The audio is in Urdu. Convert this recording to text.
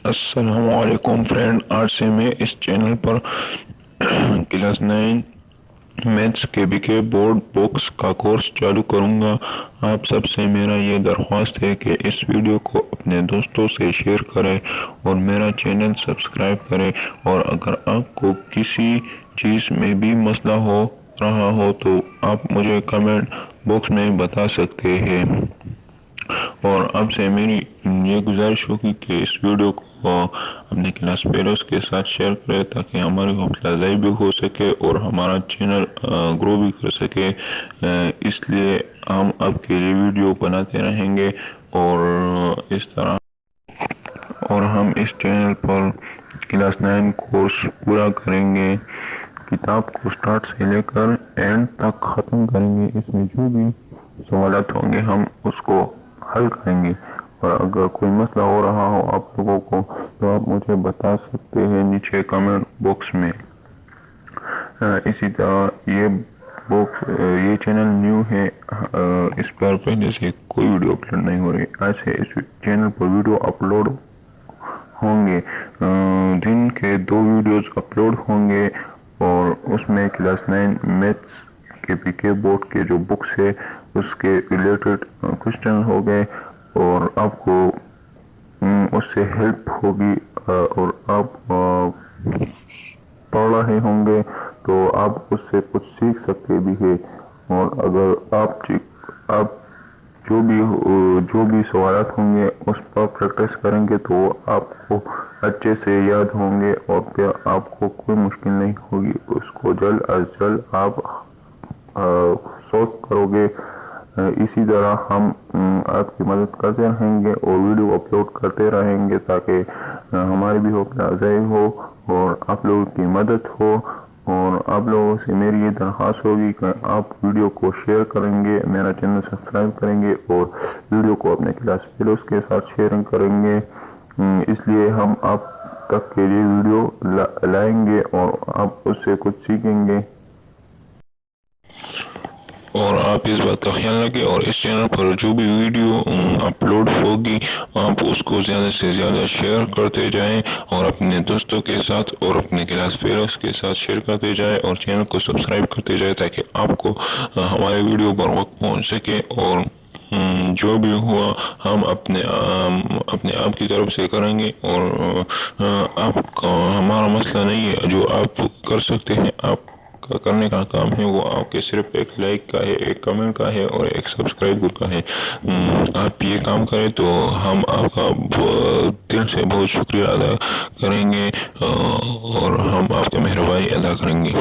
السلام علیکم فرینڈ، آج سے میں اس چینل پر کلاس 9 میتھس کے بورڈ بکس کا کورس چالو کروں گا۔ آپ سب سے میرا یہ درخواست ہے کہ اس ویڈیو کو اپنے دوستوں سے شیئر کریں اور میرا چینل سبسکرائب کریں، اور اگر آپ کو کسی چیز میں بھی مسئلہ ہو رہا ہو تو آپ مجھے کمنٹ باکس میں بتا سکتے ہیں۔ اور اب سے میری یہ گزارش ہوگی کہ اس ویڈیو کو اپنے کلاس فیلوز کے ساتھ شیئر کریں تاکہ ہماری حوصلہ افزائی بھی ہو سکے اور ہمارا چینل گرو بھی کر سکے۔ اس لیے ہم اب کے لیے ویڈیو بناتے رہیں گے اور اس طرح ہم اس چینل پر کلاس 9 کورس پورا کریں گے۔ کتاب کو سٹارٹ سے لے کر اینڈ تک ختم کریں گے۔ اس میں جو بھی سوالات ہوں گے ہم اس کو حل کریں گے، اور اگر کوئی مسئلہ ہو رہا ہو آپ لوگوں کو تو آپ مجھے بتا سکتے ہیں نیچے کمنٹ باکس میں۔ اسی طرح یہ چینل نیو ہے، اس پر پہلے سے کوئی ویڈیو اپلوڈ نہیں ہو رہی۔ آج سے اس چینل پر ویڈیو اپلوڈ ہوں گے، دن کے 2 ویڈیوز اپلوڈ ہوں گے، اور اس میں کلاس 9 میتھس کے بورڈ کے جو بکس ہے اس کے ریلیٹڈ کوشچن ہو گئے، اور آپ کو اس سے ہیلپ ہوگی، اور آپ پڑھ رہے ہوں گے تو آپ اس سے کچھ سیکھ سکتے بھی ہیں۔ اور اگر آپ جو بھی سوالات ہوں گے اس پر پریکٹس کریں گے تو آپ کو اچھے سے یاد ہوں گے، اور پھر آپ کو کوئی مشکل نہیں ہوگی، اس کو جلد از جلد آپ سولو کرو گے۔ اسی طرح ہم آپ کی مدد کرتے رہیں گے اور ویڈیو اپلوڈ کرتے رہیں گے تاکہ ہماری بھی حوصلہ افزائی ہو اور آپ لوگوں کی مدد ہو۔ اور آپ لوگوں سے میری یہ درخواست ہوگی کہ آپ ویڈیو کو شیئر کریں گے، میرا چینل سبسکرائب کریں گے، اور ویڈیو کو اپنے کلاس فیلوز کے ساتھ شیئرنگ کریں گے۔ اس لیے ہم آپ تک کے لیے ویڈیو لائیں گے اور آپ اس سے کچھ سیکھیں گے۔ اور آپ اس بات کا خیال رکھیں، اور اس چینل پر جو بھی ویڈیو اپلوڈ ہوگی آپ اس کو زیادہ سے زیادہ شیئر کرتے جائیں، اور اپنے دوستوں کے ساتھ اور اپنے کلاس فیلوز کے ساتھ شیئر کرتے جائیں، اور چینل کو سبسکرائب کرتے جائیں تاکہ آپ کو ہمارے ویڈیو پر وقت پہنچ سکے، اور جو بھی ہوا ہم اپنے آپ کی طرف سے کریں گے۔ اور آپ کا ہمارا مسئلہ نہیں ہے، جو آپ کر سکتے ہیں آپ کا کرنے کا کام ہے وہ آپ کے صرف ایک لائک کا ہے، ایک کمنٹ کا ہے اور ایک سبسکرائب کا ہے۔ آپ یہ کام کریں تو ہم آپ کا دل سے بہت شکریہ ادا کریں گے، اور ہم آپ کا مہربانی ادا کریں گے۔